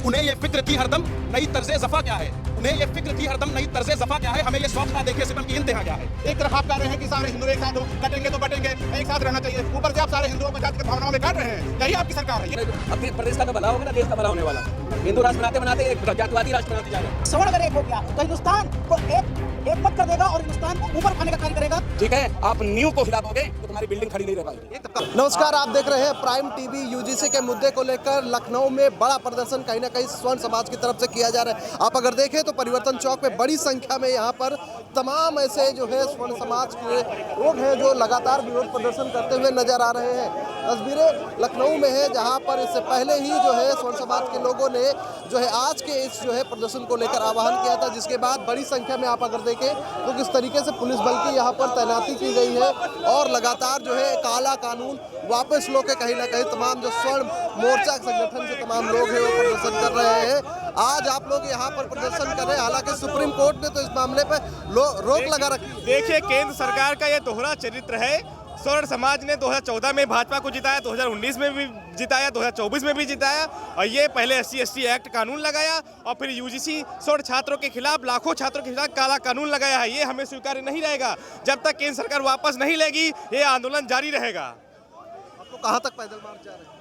उन्हें ये फिक्र थी हरदम नई तर्ज़े ज़फ़ा क्या है, उन्हें ये फिक्र थी हरदम नई तर्ज़े ज़फ़ा क्या है, हमें ये शौक ना देखे सितम की इंतहा क्या है। एक तरफ आप कह रहे हैं कि सारे हिंदू एक साथ हो, कटेंगे तो बटेंगे, एक साथ रहना चाहिए, ऊपर से आप सारे हिंदुओं को जातिगत भावनाओं में काट रहे हैं। यही आपकी सरकार है। अपने प्रदेश का तो भला होगा ना, देश का भला होने वाला। हिंदू राष्ट्र बनाते बनाते एक जातिवादी राष्ट्र बनाते जा रहे हैं। सवर्ण अगर एक हो गया तो हिंदुस्तान को एक मत कर देगा और हिंदुस्तान को ऊपर उठाने का कार्य करेगा। ठीक है, आप नींव को हिला दोगे तो तुम्हारी बिल्डिंग खड़ी नहीं रह पाएगी। नमस्कार, आप देख रहे हैं प्राइम टीवी। यूजीसी के मुद्दे को लेकर लखनऊ में बड़ा प्रदर्शन कहीं ना कहीं स्वर्ण समाज की तरफ से किया जा रहा है। आप अगर देखें तो परिवर्तन चौक में बड़ी संख्या में यहाँ पर तमाम ऐसे जो है स्वर्ण समाज के लोग हैं जो लगातार विरोध प्रदर्शन करते हुए नजर आ रहे हैं। तस्वीरें लखनऊ में है जहाँ पर इससे पहले ही जो है स्वर्ण समाज के लोगों ने जो है आज के इस जो है प्रदर्शन को लेकर आह्वान किया था, जिसके बाद बड़ी संख्या में आप अगर देखें तो किस तरीके से पुलिस बल की यहाँ पर तैनाती की गई है और लगातार जो है काला कानून वापस लो के कहीं ना कहीं तमाम जो स्वर्ण मोर्चा संगठन से तमाम लोग हैं वो प्रदर्शन कर रहे हैं। आज आप लोग यहाँ पर प्रदर्शन कर रहे हैं, हालांकि सुप्रीम कोर्ट ने तो इस मामले पर रोक लगा रखी है। देखिए, केंद्र सरकार का ये दोहरा चरित्र है। स्वर्ण समाज ने 2014 में भाजपा को जिताया, 2019 में भी जिताया, 2024 में भी जिताया और ये पहले SC/ST एक्ट कानून लगाया और फिर यूजीसी स्वर्ण छात्रों के खिलाफ, लाखों छात्रों के खिलाफ काला कानून लगाया है। ये हमें स्वीकार्य नहीं रहेगा। जब तक केंद्र सरकार वापस नहीं लेगी ये आंदोलन जारी रहेगा। आप लोग कहाँ तक पैदल मार्च जा रहे हैं?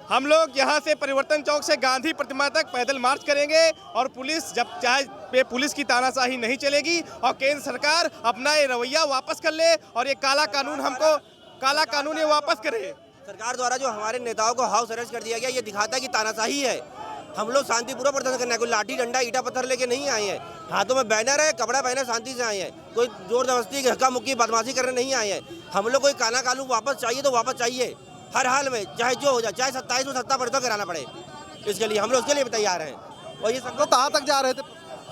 हम लोग यहाँ से परिवर्तन चौक से गांधी प्रतिमा तक पैदल मार्च करेंगे और पुलिस जब चाहे पुलिस की तानाशाही नहीं चलेगी और केंद्र सरकार अपना ये रवैया वापस कर ले और ये काला कानून ये वापस करे। सरकार द्वारा जो हमारे नेताओं को हाउस अरेस्ट कर दिया गया ये दिखाता है कि तानाशाही है। हम लोग शांतिपूर्वक प्रदर्शन करना है, कोई लाठी डंडा ईटा पत्थर लेके नहीं आए हैं। हाथों में बैनर है, कपड़ा पहने शांति से आए हैं। कोई जोर जबरदस्ती धक्का मुक्की बदमाशी करने नहीं आए हैं। हम लोग कोई काला कानून वापस चाहिए तो वापस चाहिए हर हाल में, चाहे जो हो जाए, चाहे 27 में सत्ता परिवर्तन कराना पड़े। इसके लिए हम लोग उसके लिए भी तैयार हैं। और ये सब लोग कहाँ तक जा रहे थे?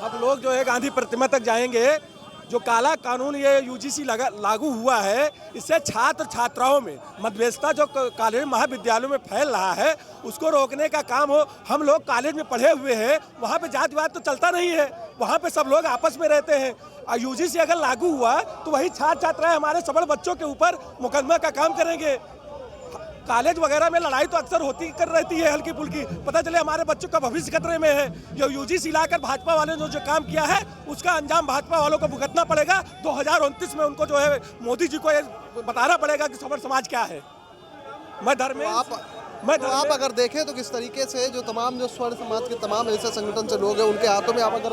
हम लोग जो है गांधी प्रतिमा तक जाएंगे। जो काला कानून ये यूजीसी लागू हुआ है, इससे छात्र छात्राओं में मतभेदता जो कॉलेज महाविद्यालयों में फैल रहा है उसको रोकने का काम हो। हम लोग कॉलेज में पढ़े हुए हैं, वहाँ पे जातिवाद तो चलता नहीं है, वहाँ पे सब लोग आपस में रहते हैं। और यूजीसी अगर लागू हुआ तो वही छात्र छात्राएं हमारे सबल बच्चों के ऊपर मुकदमा का काम करेंगे। कॉलेज वगैरह में लड़ाई तो अक्सर होती कर रहती है हल्की फुल्की, पता चले हमारे बच्चों का भविष्य खतरे में है। ये यूजीसी लाकर भाजपा वाले ने जो काम किया है उसका अंजाम भाजपा वालों को भुगतना पड़ेगा। 2029 में उनको जो है मोदी जी को ये बताना पड़ेगा कि स्वर्ण समाज क्या है। आप अगर देखें तो किस तरीके से जो तमाम जो स्वर्ण समाज के तमाम ऐसे संगठन से लोग हैं उनके हाथों में आप अगर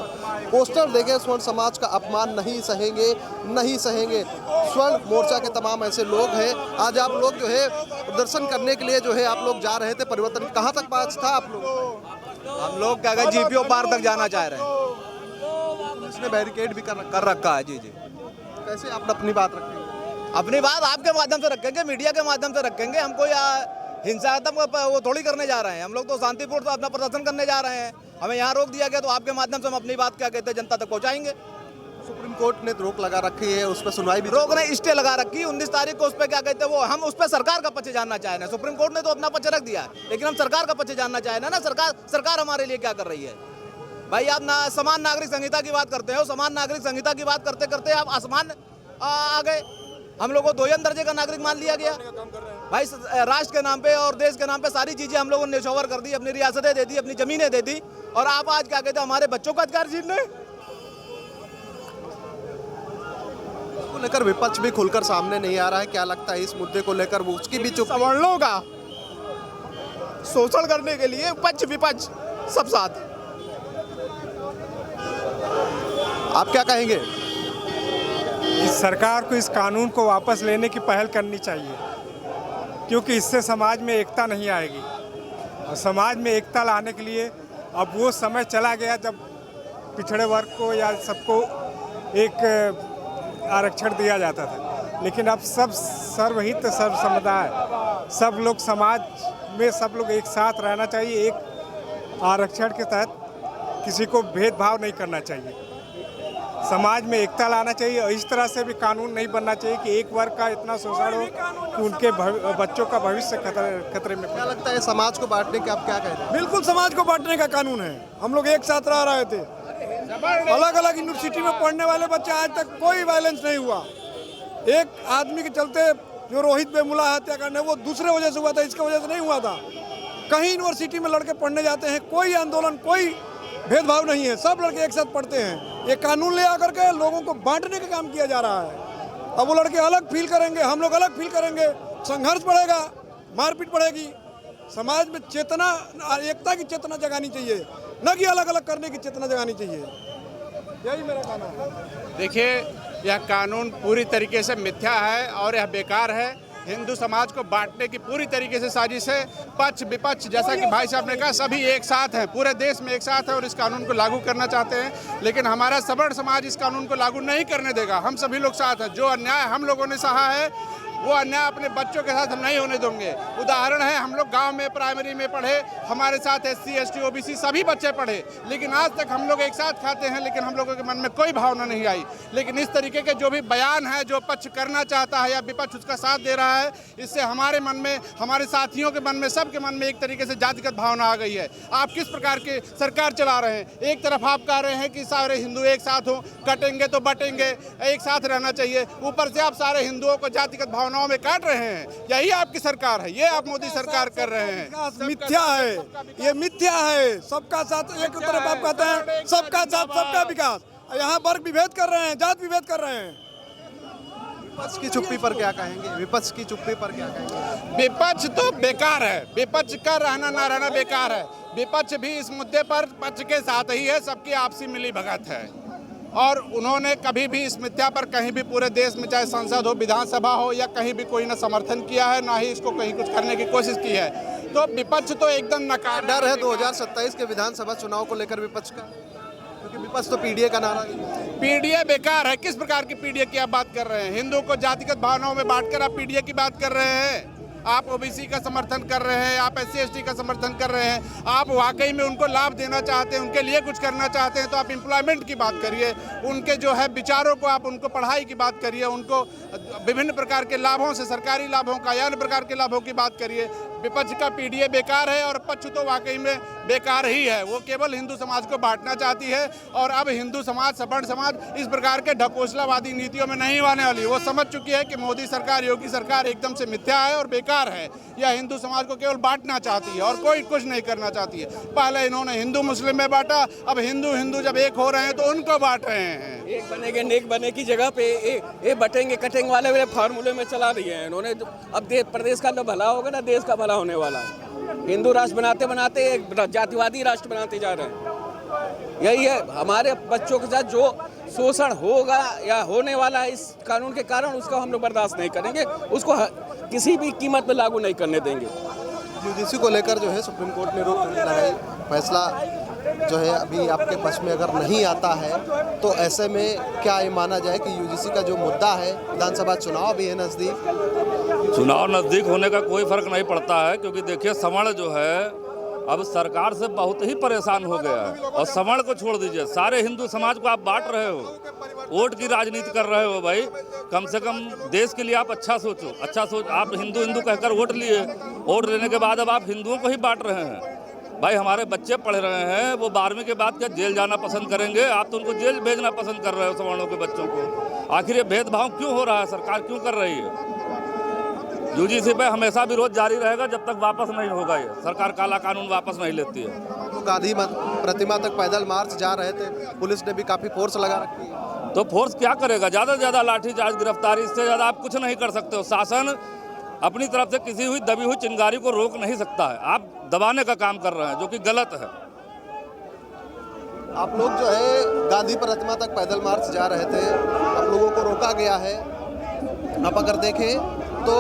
पोस्टर देखें स्वर्ण समाज का अपमान नहीं सहेंगे, नहीं सहेंगे। स्वर्ण मोर्चा के तमाम ऐसे लोग हैं। आज आप लोग जो है प्रदर्शन करने के लिए जो है आप लोग जा रहे थे परिवर्तन, कहाँ तक पास था आप लोग? हम लोग क्या कहते GPO पार तक जाना चाह रहे हैं। इसने बैरिकेड भी कर रखा है। जी कैसे आप अपनी बात रखेंगे? अपनी बात आपके माध्यम से रखेंगे, मीडिया के माध्यम से रखेंगे। हम कोई हिंसात्मक वो थोड़ी करने जा रहे हैं। हम लोग तो शांतिपूर्ण अपना प्रदर्शन करने जा रहे हैं। हमें यहाँ रोक दिया गया तो आपके माध्यम से हम अपनी बात क्या कहते हैं जनता तक पहुँचाएंगे। सुप्रीम कोर्ट ने रोक लगा रखी है, उस पर सुनवाई भी रोक ने स्टे लगा रखी है 19 तारीख को। उस पर क्या कहते हैं वो हम उस पर सरकार का पक्ष जानना चाह रहे हैं। सुप्रीम कोर्ट ने तो अपना पक्ष रख दिया, लेकिन हम सरकार का पक्ष जानना चाह रहे हैं ना। सरकार हमारे लिए क्या कर रही है भाई? आप समान नागरिक संहिता की बात करते हो, समान नागरिक संहिता की बात करते करते आप आसमान आ गए। हम लोग को 2 दर्जे का नागरिक मान लिया गया भाई। राष्ट्र के नाम पे और देश के नाम पे सारी चीजें हम लोगों ने न्यौछावर कर दी, अपनी रियासतें दे दी, अपनी जमीनें दे दी और आप आज क्या कहते हैं हमारे बच्चों का अधिकार छीन ले। इसको लेकर विपक्ष भी खुलकर सामने नहीं आ रहा है। क्या लगता है इस मुद्दे को लेकर वो उसकी भी चुप? सवर्णों का शोषण करने के लिए पक्ष विपक्ष सब साथ। आप क्या कहेंगे? इस सरकार को इस कानून को वापस लेने की पहल करनी चाहिए, क्योंकि इससे समाज में एकता नहीं आएगी। और समाज में एकता लाने के लिए अब वो समय चला गया जब पिछड़े वर्ग को या सबको एक आरक्षण दिया जाता था, लेकिन अब सब सर्वहित सर्व समुदाय, सब लोग समाज में सब लोग एक साथ रहना चाहिए। एक आरक्षण के तहत किसी को भेदभाव नहीं करना चाहिए, समाज में एकता लाना चाहिए। और इस तरह से भी कानून नहीं बनना चाहिए कि एक वर्ग का इतना शोषण हो कि उनके बच्चों का भविष्य खतरे में। क्या लगता है समाज को बांटने के आप क्या कह रहे हैं? बिल्कुल समाज को बांटने का कानून है। हम लोग एक साथ रह रहे थे, अलग अलग यूनिवर्सिटी में पढ़ने वाले बच्चे, आज तक कोई वायलेंस नहीं हुआ। एक आदमी के चलते जो रोहित बेमुला हत्याकांड है वो दूसरे वजह से हुआ था, इसके वजह से नहीं हुआ था। कहीं यूनिवर्सिटी में लड़के पढ़ने जाते हैं, कोई आंदोलन, कोई भेदभाव नहीं है, सब लड़के एक साथ पढ़ते हैं। ये कानून ले आकर के लोगों को बांटने का काम किया जा रहा है। अब वो लड़के अलग फील करेंगे, हम लोग अलग फील करेंगे, संघर्ष बढ़ेगा, मारपीट बढ़ेगी। समाज में चेतना, एकता की चेतना जगानी चाहिए, न कि अलग अलग करने की चेतना जगानी चाहिए। यही मेरा कहना है। देखिए, यह कानून पूरी तरीके से मिथ्या है और यह बेकार है। हिंदू समाज को बांटने की पूरी तरीके से साजिश है। पक्ष विपक्ष, जैसा कि भाई साहब ने कहा, सभी एक साथ हैं, पूरे देश में एक साथ है और इस कानून को लागू करना चाहते हैं। लेकिन हमारा सवर्ण समाज इस कानून को लागू नहीं करने देगा। हम सभी लोग साथ हैं। जो अन्याय हम लोगों ने सहा है, वो अन्याय अपने बच्चों के साथ हम नहीं होने देंगे। उदाहरण है, हम लोग गांव में प्राइमरी में पढ़े, हमारे साथ SC ST OBC सभी बच्चे पढ़े, लेकिन आज तक हम लोग एक साथ खाते हैं, लेकिन हम लोगों के मन में कोई भावना नहीं आई। लेकिन इस तरीके के जो भी बयान है, जो पक्ष करना चाहता है या विपक्ष उसका साथ दे रहा है, इससे हमारे मन में, हमारे साथियों के मन में, सबके मन में एक तरीके से जातिगत भावना आ गई है। आप किस प्रकार की सरकार चला रहे हैं? एक तरफ आप कह रहे हैं कि सारे हिंदू एक साथ हों, कटेंगे तो बटेंगे, एक साथ रहना चाहिए, ऊपर से आप सारे हिंदुओं को जातिगत भावनाओं में काट रहे हैं। यही आपकी सरकार है, ये आप मोदी सरकार कर रहे हैं। मिथ्या है, ये मिथ्या है। सबका साथ, एक तरफ आप कहते हैं सबका साथ सबका विकास, यहाँ वर्ग विभेद कर रहे हैं, जात विभेद कर रहे हैं। विपक्ष की चुप्पी पर क्या कहेंगे? विपक्ष की चुप्पी पर क्या कहेंगे? विपक्ष तो बेकार है, विपक्ष का रहना ना रहना बेकार है। विपक्ष भी इस मुद्दे पर पक्ष के साथ ही है, सबकी आपसी मिली भगत है और उन्होंने कभी भी इस मिथ्या पर कहीं भी पूरे देश में, चाहे संसद हो, विधानसभा हो या कहीं भी, कोई ना समर्थन किया है, ना ही इसको कहीं कुछ करने की कोशिश की है। तो विपक्ष तो एकदम नकार। डर है 2027 के विधानसभा चुनाव को लेकर विपक्ष का, क्योंकि विपक्ष तो PDA का नारा है। PDA बेकार है। किस प्रकार की PDA की आप बात कर रहे हैं? हिंदू को जातिगत भावनाओं में बांटकर आप PDA की बात कर रहे हैं। आप OBC का समर्थन कर रहे हैं, आप SC ST का समर्थन कर रहे हैं, आप वाकई में उनको लाभ देना चाहते हैं, उनके लिए कुछ करना चाहते हैं, तो आप एम्प्लॉयमेंट की बात करिए, उनके जो है विचारों को, आप उनको पढ़ाई की बात करिए, उनको विभिन्न प्रकार के लाभों से, सरकारी लाभों का या अन्य प्रकार के लाभों की बात करिए। विपक्ष का PDA बेकार है और पक्ष तो वाकई में बेकार ही है। वो केवल हिंदू समाज को बांटना चाहती है और अब हिंदू समाज, सवर्ण समाज इस प्रकार के ढकोसलावादी नीतियों में नहीं आने वाली। वो समझ चुकी है कि मोदी सरकार, योगी सरकार एकदम से मिथ्या है और बेकार है। यह हिंदू समाज को केवल बांटना चाहती है और कोई कुछ नहीं करना चाहती है। पहले इन्होंने हिंदू मुस्लिम में बांटा, अब हिंदू हिंदू जब एक हो रहे हैं तो उनको बांट रहे हैं। एक बनेंगे नेक बने की जगह पे ये बटेंगे कटेंगे वाले फार्मूले में चला दिए हैं इन्होंने। अब प्रदेश का तो भला होगा ना, देश का भला होने वाला। हिंदू राष्ट्र बनाते बनाते एक जातिवादी राष्ट्र बनाते जा रहे हैं। यही है, हमारे बच्चों के साथ जो शोषण होगा या होने वाला है इस कानून के कारण, उसको हम लोग बर्दाश्त नहीं करेंगे, उसको किसी भी कीमत में लागू नहीं करने देंगे। UGC को लेकर जो है सुप्रीम कोर्ट ने रोक लगाई, फैसला जो है अभी आपके पक्ष में अगर नहीं आता है, तो ऐसे में क्या ये माना जाए कि UGC का जो मुद्दा है, विधानसभा चुनाव भी है नज़दीक, चुनाव नज़दीक होने का कोई फर्क नहीं पड़ता है, क्योंकि देखिए सवर्ण जो है अब सरकार से बहुत ही परेशान हो गया है। और सवर्ण को छोड़ दीजिए, सारे हिंदू समाज को आप बांट रहे हो, वोट की राजनीति कर रहे हो। भाई कम से कम देश के लिए आप अच्छा सोचो, अच्छा सोच। आप हिंदू हिंदू कहकर वोट लिए, वोट लेने के बाद अब आप हिंदुओं को ही बांट रहे हैं। भाई हमारे बच्चे पढ़ रहे हैं, वो 12वीं के बाद क्या जेल जाना पसंद करेंगे? आप तो उनको जेल भेजना पसंद कर रहे हो सवर्णों के बच्चों को। आखिर ये भेदभाव क्यों हो रहा है? सरकार क्यों कर रही है? UGC पे हमेशा विरोध जारी रहेगा जब तक वापस नहीं होगा ये सरकार काला कानून वापस नहीं लेती है। तो गांधी प्रतिमा तक पैदल मार्च जा रहे थे, पुलिस ने भी काफ़ी फोर्स लगा रखी है। तो फोर्स क्या करेगा? ज़्यादा से ज़्यादा लाठीचार्ज, गिरफ्तारी, इससे ज़्यादा आप कुछ नहीं कर सकते हो। शासन अपनी तरफ से किसी हुई दबी हुई चिंगारी को रोक नहीं सकता है, आप दबाने का काम कर रहे हैं, जो कि गलत है। आप लोग जो है गांधी प्रतिमा तक पैदल मार्च जा रहे थे, आप लोगों को रोका गया है। आप अगर देखें तो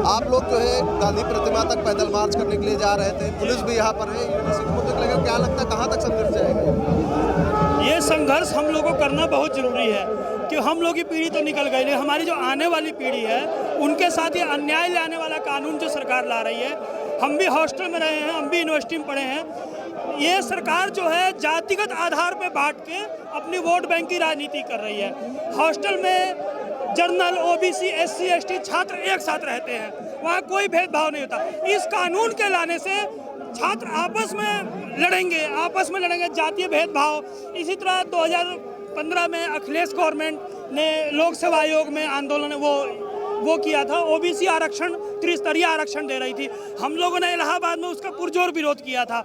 आप लोग जो है गांधी प्रतिमा तक पैदल मार्च करने के लिए जा रहे थे, पुलिस भी यहाँ पर है। UGC को मुद्दे को लेकर क्या लगता है, कहाँ तक संघर्ष जाएगा? ये संघर्ष हम लोगों को करना बहुत ज़रूरी है, कि हम लोग की पीढ़ी तो निकल गई, लेकिन हमारी जो आने वाली पीढ़ी है उनके साथ ये अन्याय लाने वाला कानून जो सरकार ला रही है। हम भी हॉस्टल में रहे हैं, हम भी यूनिवर्सिटी में पढ़े हैं। ये सरकार जो है जातिगत आधार पर बांट के अपनी वोट बैंक की राजनीति कर रही है। हॉस्टल में जनरल, OBC, SC ST छात्र एक साथ रहते हैं, वहाँ कोई भेदभाव नहीं होता। इस कानून के लाने से छात्र आपस में लड़ेंगे जातीय भेदभाव। इसी तरह 2015 में अखिलेश गवर्नमेंट ने लोक सेवा आयोग में आंदोलन, वो वो किया था, ओबीसी आरक्षण त्रिस्तरीय आरक्षण दे रही थी। हम लोगों ने इलाहाबाद में उसका पुरजोर विरोध किया था।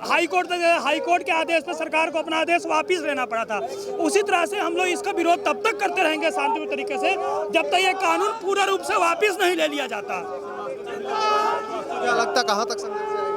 हाई कोर्ट के आदेश पर सरकार को अपना आदेश वापस लेना पड़ा था। उसी तरह से हम लोग इसका विरोध तब तक करते रहेंगे शांतिपूर्ण तरीके से जब तक ये कानून पूरा रूप से वापस नहीं ले लिया जाता। क्या लगता कहाँ तक संघर्ष जाएगा?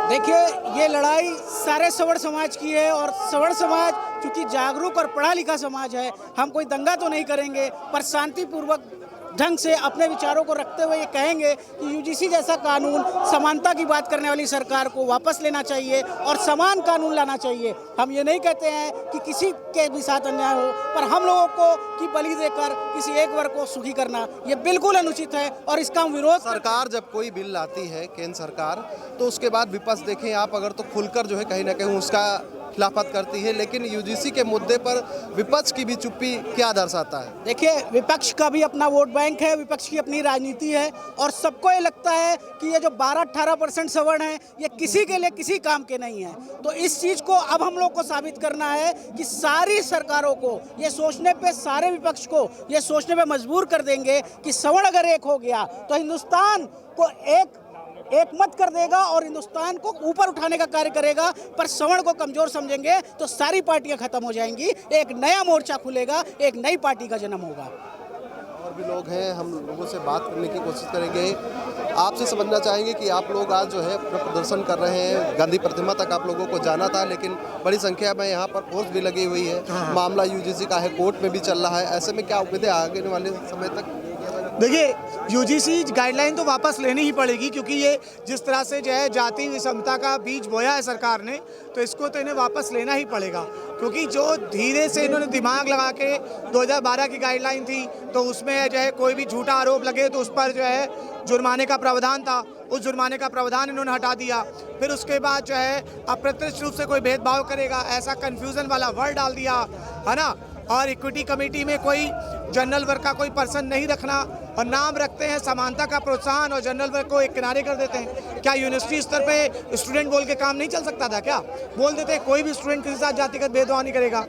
देखिए, ये लड़ाई सारे सवर्ण समाज की है और सवर्ण समाज चूंकि जागरूक और पढ़ा लिखा समाज है, हम कोई दंगा तो नहीं करेंगे, पर शांतिपूर्वक ढंग से अपने विचारों को रखते हुए ये कहेंगे कि यूजीसी जैसा कानून समानता की बात करने वाली सरकार को वापस लेना चाहिए और समान कानून लाना चाहिए। हम ये नहीं कहते हैं कि किसी के भी साथ अन्याय हो, पर हम लोगों को की बलि देकर किसी एक वर्ग को सुखी करना ये बिल्कुल अनुचित है और इसका हम विरोध। सरकार जब कोई बिल लाती है, केंद्र सरकार, तो उसके बाद विपक्ष देखें आप अगर तो खुलकर जो है कहीं ना कहीं उसका खिलाफत करती है, लेकिन यूजीसी के मुद्दे पर विपक्ष की भी चुप्पी क्या दर्शाता है? देखिए, विपक्ष का भी अपना वोट बैंक है, विपक्ष की अपनी राजनीति है और सबको ये लगता है कि ये जो 12-18% सवर्ण है ये किसी के लिए किसी काम के नहीं है। तो इस चीज़ को अब हम लोग को साबित करना है कि सारी सरकारों को ये सोचने पे, सारे विपक्ष को ये सोचने पे मजबूर कर देंगे कि सवर्ण अगर एक हो गया तो हिंदुस्तान को एक मत कर देगा और हिंदुस्तान को ऊपर उठाने का कार्य करेगा, पर सवर्ण को कमजोर समझेंगे तो सारी पार्टियां खत्म हो जाएंगी, एक नया मोर्चा खुलेगा, एक नई पार्टी का जन्म होगा। और भी लोग हैं, हम लोगों से बात करने की कोशिश करेंगे। आपसे समझना चाहेंगे कि आप लोग आज जो है प्रदर्शन कर रहे हैं, गांधी प्रतिमा तक आप लोगों को जाना था, लेकिन बड़ी संख्या में यहाँ पर फोर्स भी लगी हुई है। मामला यूजीसी का है, कोर्ट में भी चल रहा है। ऐसे में क्या उम्मीदें आगे वाले समय तक? देखिए, यूजीसी गाइडलाइन तो वापस लेनी ही पड़ेगी, क्योंकि ये जिस तरह से जो है जाति विषमता का बीज बोया है सरकार ने, तो इसको तो इन्हें वापस लेना ही पड़ेगा। क्योंकि जो धीरे से इन्होंने दिमाग लगा के 2012 की गाइडलाइन थी, तो उसमें जो है कोई भी झूठा आरोप लगे तो उस पर जो है जुर्माने का प्रावधान था, उस जुर्माने का प्रावधान इन्होंने हटा दिया। फिर उसके बाद जो है अप्रत्यक्ष रूप से कोई भेदभाव करेगा ऐसा कन्फ्यूज़न वाला वर्ड डाल दिया, है ना। और इक्विटी कमेटी में कोई जनरल वर्ग का कोई पर्सन नहीं रखना और नाम रखते हैं समानता का प्रोत्साहन और जनरल वर्ग को एक किनारे कर देते हैं। क्या यूनिवर्सिटी स्तर पे स्टूडेंट बोल के काम नहीं चल सकता था? क्या बोल देते हैं कोई भी स्टूडेंट किसी साथ जातिगत भेदभाव नहीं करेगा।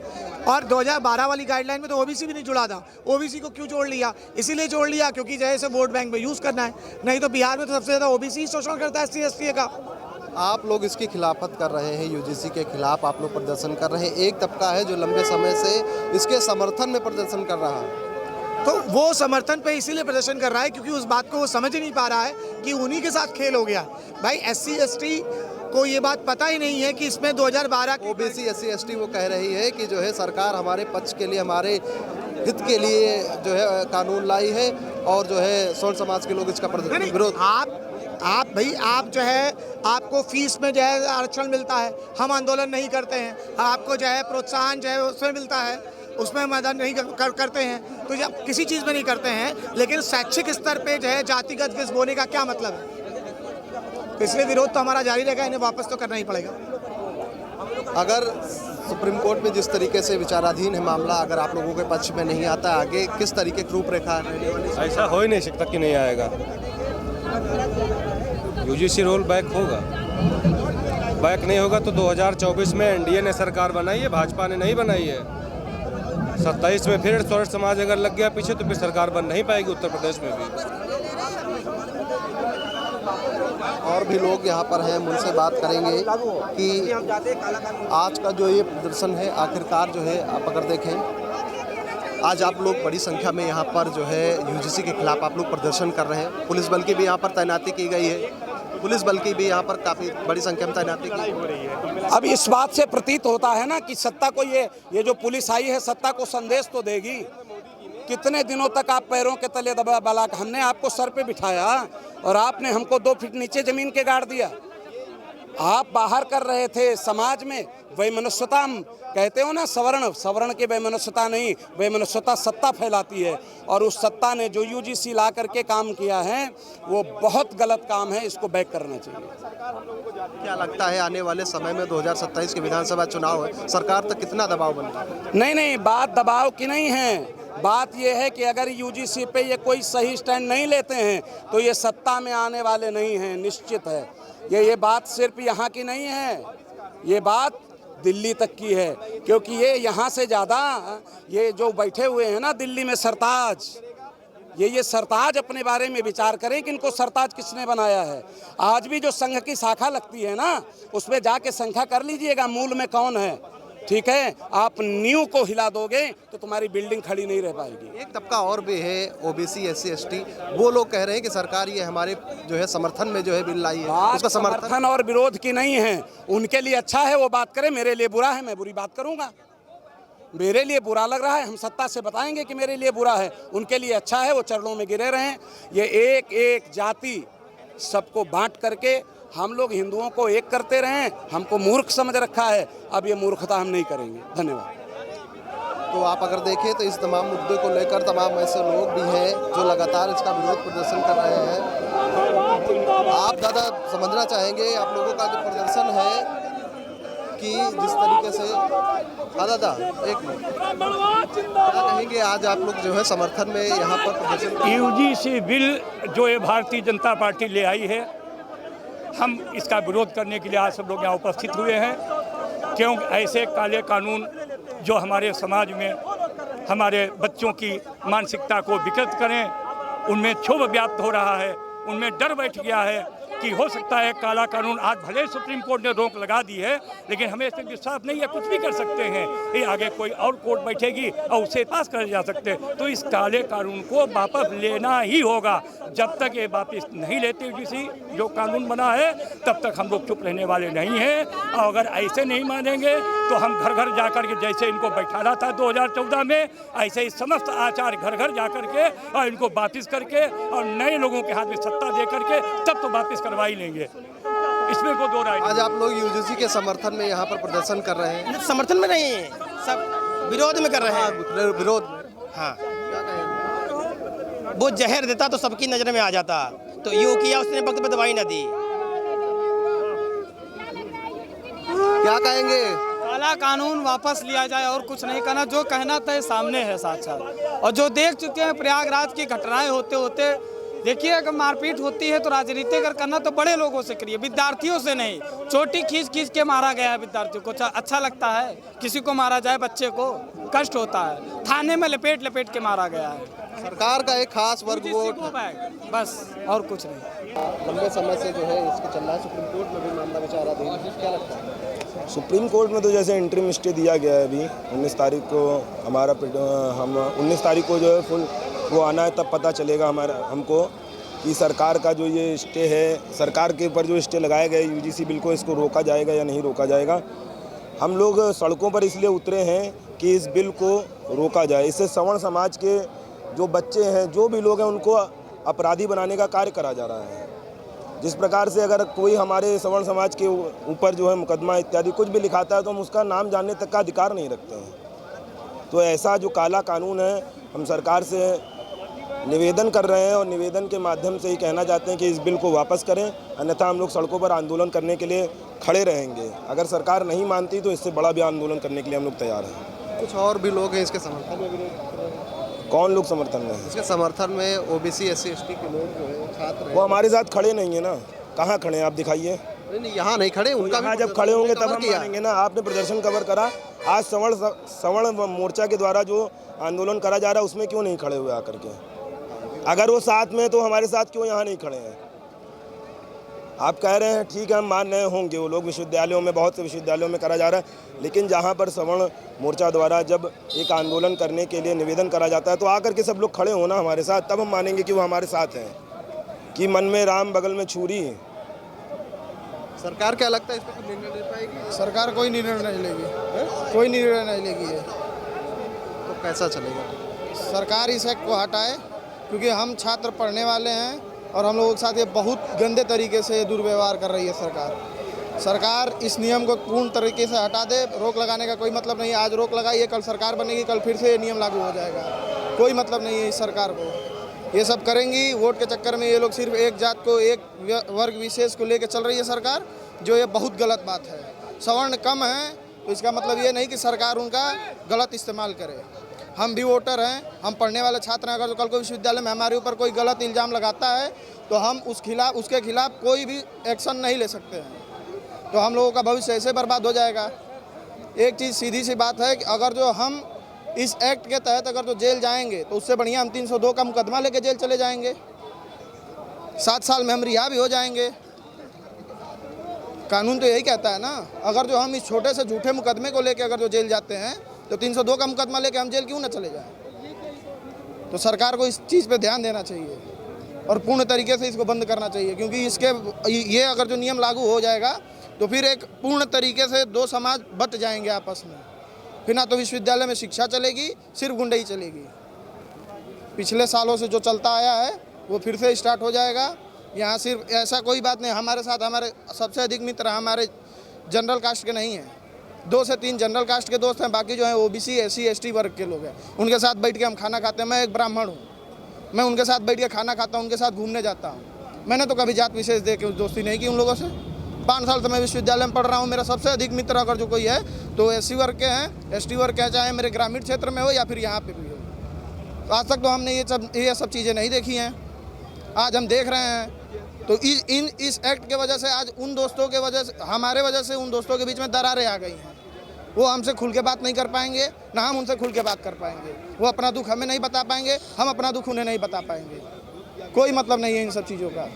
और 2012 वाली गाइडलाइन में तो ओबीसी भी नहीं जुड़ा था। ओबीसी को क्यों जोड़ लिया? इसीलिए जोड़ लिया क्योंकि जैसे वोट बैंक में यूज़ करना है, नहीं तो बिहार में तो सबसे ज़्यादा ओबीसी शोषण करता है SC/ST का। आप लोग इसकी खिलाफत कर रहे हैं, यूजीसी के खिलाफ आप लोग प्रदर्शन कर रहे हैं। एक तबका है जो लंबे समय से इसके समर्थन में प्रदर्शन कर रहा है, तो वो समर्थन पे इसीलिए प्रदर्शन कर रहा है क्योंकि उस बात को वो समझ ही नहीं पा रहा है कि उन्हीं के साथ खेल हो गया। भाई SC/ST को ये बात पता ही नहीं है कि इसमें 2012 ओबीसी SC/ST वो कह रही है कि जो है सरकार हमारे पक्ष के लिए, हमारे हित के लिए जो है कानून लाई है और जो है सवर्ण समाज के लोग इसका विरोध। आप जो है आपको फीस में जो है आरक्षण मिलता है, हम आंदोलन नहीं करते हैं। आपको जो है प्रोत्साहन जो है उसमें मिलता है, उसमें मदद नहीं करते हैं। तो जब किसी चीज़ में नहीं करते हैं, लेकिन शैक्षिक स्तर पे जो है जातिगत किस बोने का क्या मतलब है? तो इसलिए विरोध तो हमारा जारी रहेगा, इन्हें वापस तो करना ही पड़ेगा। अगर सुप्रीम कोर्ट में जिस तरीके से विचाराधीन है मामला, अगर आप लोगों के पक्ष में नहीं आता, आगे किस तरीके की रूपरेखा रहने वाली? ऐसा हो ही नहीं सकता कि नहीं आएगा। यूजीसी रोल बैक होगा, बैक नहीं होगा तो 2024 में एनडीए ने सरकार बनाई है, भाजपा ने नहीं बनाई है। 27 में फिर सवर्ण समाज अगर लग गया पीछे तो फिर सरकार बन नहीं पाएगी उत्तर प्रदेश में भी। और भी लोग यहाँ पर हैं, उनसे बात करेंगे कि आज का जो ये प्रदर्शन है आखिरकार जो है, आप अगर देखें आज आप लोग बड़ी संख्या में यहाँ पर जो है यूजीसी के खिलाफ आप लोग प्रदर्शन कर रहे हैं। पुलिस बल की भी यहाँ पर तैनाती की गई है, पुलिस बल की भी यहाँ पर काफ़ी बड़ी संख्या में तैनाती की गई है। अब इस बात से प्रतीत होता है ना कि सत्ता को ये जो पुलिस आई है सत्ता को संदेश तो देगी। कितने दिनों तक आप पैरों के तले दबा, हमने आपको सर पे बिठाया और आपने हमको 2 फीट नीचे ज़मीन के गाड़ दिया। आप बाहर कर रहे थे समाज में वैमनस्यता, कहते हो ना सवर्ण की वैमनस्यता नहीं, वैमनस्यता सत्ता फैलाती है। और उस सत्ता ने जो यूजीसी ला करके काम किया है वो बहुत गलत काम है, इसको बैक करना चाहिए। क्या लगता है आने वाले समय में 2027 के विधानसभा चुनाव है, सरकार तक कितना दबाव बनेगा? नहीं, बात दबाव की नहीं है, बात यह है कि अगर यूजीसी पे ये कोई सही स्टैंड नहीं लेते हैं तो ये सत्ता में आने वाले नहीं हैं, निश्चित है। ये बात सिर्फ यहाँ की नहीं है, ये बात दिल्ली तक की है, क्योंकि ये यहाँ से ज़्यादा ये जो बैठे हुए हैं ना दिल्ली में सरताज, ये सरताज अपने बारे में विचार करें कि इनको सरताज किसने बनाया है। आज भी जो संघ की शाखा लगती है ना, उसमें जाके संख्या कर लीजिएगा मूल में कौन है, ठीक है। आप नींव को हिला दोगे तो तुम्हारी बिल्डिंग खड़ी नहीं रह पाएगी। एक तबका और भी है ओबीसी SC ST, वो लोग कह रहे हैं कि सरकार ये हमारे जो है समर्थन में जो है बिल लाई है, उसका समर्थन और विरोध की नहीं है। उनके लिए अच्छा है वो बात करें, मेरे लिए बुरा है मैं बुरी बात करूंगा। मेरे लिए बुरा लग रहा है, हम सत्ता से बताएंगे कि मेरे लिए बुरा है, उनके लिए अच्छा है वो चरणों में गिरे रहें। ये एक एक जाति सबको बांट करके हम लोग हिंदुओं को एक करते रहें, हमको मूर्ख समझ रखा है। अब ये मूर्खता हम नहीं करेंगे। धन्यवाद। तो आप अगर देखें तो इस तमाम मुद्दे को लेकर तमाम ऐसे लोग भी हैं जो लगातार इसका विरोध प्रदर्शन कर रहे हैं। आप ज़्यादा समझना चाहेंगे आप लोगों का जो प्रदर्शन है कि जिस तरीके से दादा एक मिनट क्या कहेंगे, आज आप लोग जो है समर्थन में यहाँ पर प्रदर्शन यूजीसी बिल जो ये भारतीय जनता पार्टी ले आई है, हम इसका विरोध करने के लिए आज सब लोग यहाँ उपस्थित हुए हैं। क्यों ऐसे काले कानून जो हमारे समाज में हमारे बच्चों की मानसिकता को विकृत करें, उनमें क्षोभ व्याप्त हो रहा है, उनमें डर बैठ गया है कि हो सकता है काला कानून, आज भले सुप्रीम कोर्ट ने रोक लगा दी है लेकिन हमें इसमें विश्वास नहीं है, कुछ भी कर सकते हैं, ये आगे कोई और कोर्ट बैठेगी और उसे पास कर जा सकते। तो इस काले कानून को वापस लेना ही होगा। जब तक ये वापस नहीं लेते यूजीसी जो कानून बना है, तब तक हम लोग चुप रहने वाले नहीं हैं। और अगर ऐसे नहीं मानेंगे तो हम घर घर जाकर के जैसे इनको बैठाना था 2014 में, ऐसे ही समस्त आचार घर घर जा करके और इनको वापस करके और नए लोगों के हाथ में सत्ता दे करके तब तो वापस करवा ही लेंगे, इसमें कोई दो राय। आज आप लोग यूजीसी के समर्थन में यहाँ पर प्रदर्शन कर रहे हैं? समर्थन में नहीं है, सब विरोध में कर रहे हैं। विरोध में? हाँ, क्या कहेंगे? वो जहर देता तो सबकी नजर में आ जाता, तो यूँ किया उसने वक्त पे दवाई न दी। क्या कहेंगे? काला कानून वापस लिया जाए और कुछ नहीं करना, जो कहना था सामने है साक्षात। और जो देख चुके हैं प्रयागराज की घटनाएं होते होते, देखिए अगर मारपीट होती है तो राजनीति अगर करना तो बड़े लोगों से करिए, विद्यार्थियों से नहीं। चोटी खींच खींच के मारा गया है विद्यार्थियों को, अच्छा लगता है किसी को मारा जाए, बच्चे को कष्ट होता है। थाने में लपेट लपेट के मारा गया है। सरकार का एक खास वर्ग वोट बस और कुछ नहीं। लंबे समय से जो है इसको चल रहा है, सुप्रीम कोर्ट में भी मामला विचाराधीन है, क्या लगता है? सुप्रीम कोर्ट में तो जैसे इंटरिम स्टे दिया गया है, अभी 19 तारीख को हमारा हम 19 तारीख को जो है फुल वो आना है, तब पता चलेगा हमको कि सरकार का जो ये स्टे है, सरकार के ऊपर जो स्टे लगाए गए यूजीसी बिल को, इसको रोका जाएगा या नहीं रोका जाएगा। हम लोग सड़कों पर इसलिए उतरे हैं कि इस बिल को रोका जाए। इससे सवर्ण समाज के जो बच्चे हैं, जो भी लोग हैं, उनको अपराधी बनाने का कार्य करा जा रहा है। जिस प्रकार से अगर कोई हमारे सवर्ण समाज के ऊपर जो है मुकदमा इत्यादि कुछ भी लिखाता है तो हम उसका नाम जानने तक का अधिकार नहीं रखते हैं। तो ऐसा जो काला कानून है, हम सरकार से निवेदन कर रहे हैं और निवेदन के माध्यम से ही कहना चाहते हैं कि इस बिल को वापस करें, अन्यथा हम लोग सड़कों पर आंदोलन करने के लिए खड़े रहेंगे। अगर सरकार नहीं मानती तो इससे बड़ा भी आंदोलन करने के लिए हम लोग तैयार हैं। कुछ और भी लोग हैं इसके समर्थन में विरोध कर रहे हैं? कौन लोग समर्थन में हैं? इसके समर्थन में ओबीसी SC ST के लोग जो है, छात्र हैं। वो हमारे साथ खड़े नहीं है ना। कहाँ खड़े हैं आप दिखाइए। नहीं, यहाँ नहीं खड़े, उनका भी जब खड़े होंगे तब हम मानेंगे ना। आपने प्रदर्शन कवर करा, आज सवर्ण मोर्चा के द्वारा जो आंदोलन करा जा रहा है उसमें क्यों नहीं खड़े हुए आकर के? अगर वो साथ में तो हमारे साथ क्यों यहाँ नहीं खड़े हैं? आप कह रहे हैं ठीक है, हम मान रहे होंगे वो लोग विश्वविद्यालयों में, बहुत से विश्वविद्यालयों में करा जा रहा है, लेकिन जहाँ पर सवर्ण मोर्चा द्वारा जब एक आंदोलन करने के लिए निवेदन करा जाता है तो आकर के सब लोग खड़े होना हमारे साथ, तब हम मानेंगे कि वो हमारे साथ हैं। कि मन में राम बगल में छुरी। सरकार क्या लगता है इस पर कुछ निर्णय ले पाएगी? सरकार कोई निर्णय नहीं लेगी, कोई निर्णय नहीं लेगी है। तो कैसा चलेगा? सरकार इस एक्ट को हटाए, क्योंकि हम छात्र पढ़ने वाले हैं और हम लोगों के साथ ये बहुत गंदे तरीके से दुर्व्यवहार कर रही है सरकार इस नियम को पूर्ण तरीके से हटा दे। रोक लगाने का कोई मतलब नहीं है। आज रोक लगाई, कल सरकार बनेगी, कल फिर से ये नियम लागू हो जाएगा। कोई मतलब नहीं है इस सरकार को। ये सब करेंगी वोट के चक्कर में। ये लोग सिर्फ एक जात को, एक वर्ग विशेष को लेकर चल रही है सरकार, जो ये बहुत गलत बात है। सवर्ण कम है तो इसका मतलब ये नहीं कि सरकार उनका गलत इस्तेमाल करे। हम भी वोटर हैं, हम पढ़ने वाले छात्र हैं। अगर तो कल को विश्वविद्यालय में हमारे ऊपर कोई गलत इल्ज़ाम लगाता है तो हम उसके खिलाफ कोई भी एक्शन नहीं ले सकते हैं। तो हम लोगों का भविष्य ऐसे बर्बाद हो जाएगा। एक चीज़ सीधी सी बात है कि अगर जो हम इस एक्ट के तहत अगर तो जेल जाएंगे तो उससे बढ़िया हम 302 का मुकदमा लेके जेल चले जाएंगे, 7 साल में हम रिहा भी हो जाएंगे। कानून तो यही कहता है ना। अगर जो हम इस छोटे से झूठे मुकदमे को लेके अगर जो जेल जाते हैं तो 302 का मुकदमा लेके हम जेल क्यों ना चले जाएं। तो सरकार को इस चीज़ पे ध्यान देना चाहिए और पूर्ण तरीके से इसको बंद करना चाहिए, क्योंकि इसके ये अगर जो नियम लागू हो जाएगा तो फिर एक पूर्ण तरीके से 2 समाज बट जाएंगे आपस में। फिर ना तो विश्वविद्यालय में शिक्षा चलेगी, सिर्फ गुंडई चलेगी। पिछले सालों से जो चलता आया है वो फिर से स्टार्ट हो जाएगा। यहाँ सिर्फ ऐसा कोई बात नहीं, हमारे साथ हमारे सबसे अधिक मित्र हमारे जनरल कास्ट के नहीं हैं, 2 से 3 जनरल कास्ट के दोस्त हैं, बाकी जो हैं ओबीसी SC ST वर्ग के लोग हैं। उनके साथ बैठ के हम खाना खाते हैं। मैं एक ब्राह्मण हूँ, मैं उनके साथ बैठ के खाना खाता हूँ, उनके साथ घूमने जाता हूँ। मैंने तो कभी जात विशेष दे के दोस्ती नहीं की उन लोगों से। 5 साल से मैं विश्वविद्यालय में पढ़ रहा हूँ। मेरा सबसे अधिक मित्र अगर जो कोई है तो SC वर्ग के हैं, ST वर्ग के, चाहे मेरे ग्रामीण क्षेत्र में हो या फिर यहाँ पे भी हो। आज तक तो हमने ये सब चीज़ें नहीं देखी हैं, आज हम देख रहे हैं। तो इस एक्ट के वजह से आज उन दोस्तों के वजह से, हमारे वजह से उन दोस्तों के बीच में दरारें आ गई हैं। वो हमसे खुल के बात नहीं कर पाएंगे, ना हम उनसे खुल के बात कर पाएंगे। वो अपना दुख हमें नहीं बता पाएंगे, हम अपना दुख उन्हें नहीं बता पाएंगे। कोई मतलब नहीं है इन सब चीज़ों का।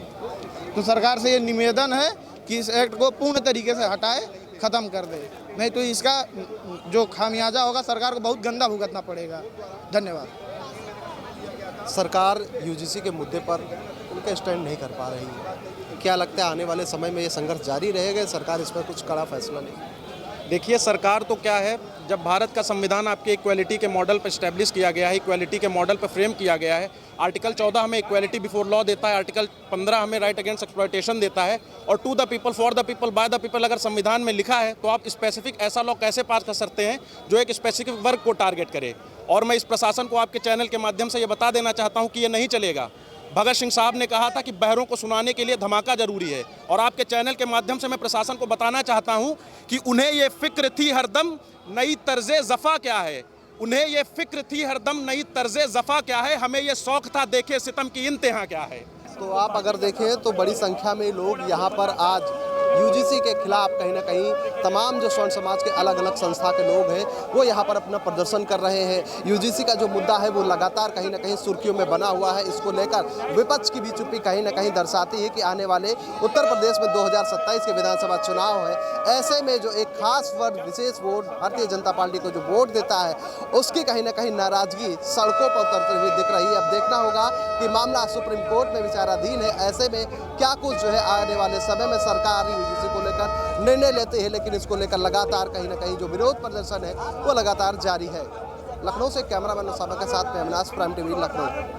तो सरकार से ये निवेदन है कि इस एक्ट को पूर्ण तरीके से हटाए, ख़त्म कर दे, नहीं तो इसका जो खामियाजा होगा सरकार को बहुत गंदा भुगतना पड़ेगा। धन्यवाद। सरकार यूजीसी के मुद्दे पर उनका स्टैंड नहीं कर पा रही है। क्या लगता है आने वाले समय में ये संघर्ष जारी रहेगा? सरकार इस पर कुछ कड़ा फैसला नहीं। देखिए, सरकार तो क्या है, जब भारत का संविधान आपके इक्वालिटी के मॉडल पर इस्टेब्लिश किया गया है, इक्वालिटी के मॉडल पर फ्रेम किया गया है। आर्टिकल 14 हमें इक्वालिटी बिफोर लॉ देता है, आर्टिकल 15 हमें राइट अगेंस्ट एक्सप्लॉयटेशन देता है, और to the people, for the people, by the people अगर संविधान में लिखा है तो आप स्पेसिफिक ऐसा लॉ कैसे पास कर सकते हैं जो एक स्पेसिफिक वर्ग को टारगेट करे। और मैं इस प्रशासन को आपके चैनल के माध्यम से ये बता देना चाहता हूँ कि ये नहीं चलेगा। भगत सिंह साहब ने कहा था कि बहरों को सुनाने के लिए धमाका जरूरी है, और आपके चैनल के माध्यम से मैं प्रशासन को बताना चाहता हूं कि उन्हें ये फिक्र थी हरदम नई तर्ज़े ज़फ़ा क्या है, उन्हें ये फिक्र थी हरदम नई तर्ज़े ज़फ़ा क्या है, हमें ये शौक़ था देखे सितम की इंतहा क्या है। तो आप अगर देखें तो बड़ी संख्या में लोग यहाँ पर आज यूजीसी के खिलाफ कहीं ना कहीं तमाम जो स्वर्ण समाज के अलग अलग संस्था के लोग हैं वो यहाँ पर अपना प्रदर्शन कर रहे हैं। यूजीसी का जो मुद्दा है वो लगातार कहीं ना कहीं सुर्खियों में बना हुआ है। इसको लेकर विपक्ष की भी चुप्पी कहीं ना कहीं दर्शाती है कि आने वाले उत्तर प्रदेश में 2027 के विधानसभा चुनाव है, ऐसे में जो एक खास वर्ग विशेष वोट भारतीय जनता पार्टी को जो वोट देता है उसकी कहीं ना कहीं नाराजगी सड़कों पर उतरते हुए दिख रही है। अब देखना होगा कि मामला सुप्रीम कोर्ट में विचाराधीन है, ऐसे में क्या कुछ जो है आने वाले समय में सरकार यूजीसी को लेकर निर्णय लेते हैं, लेकिन इसको लेकर लगातार कहीं ना कहीं जो विरोध प्रदर्शन है वो लगातार जारी है। लखनऊ से कैमरामैन उसामा के साथ मैं अविनाश, प्राइम टीवी लखनऊ।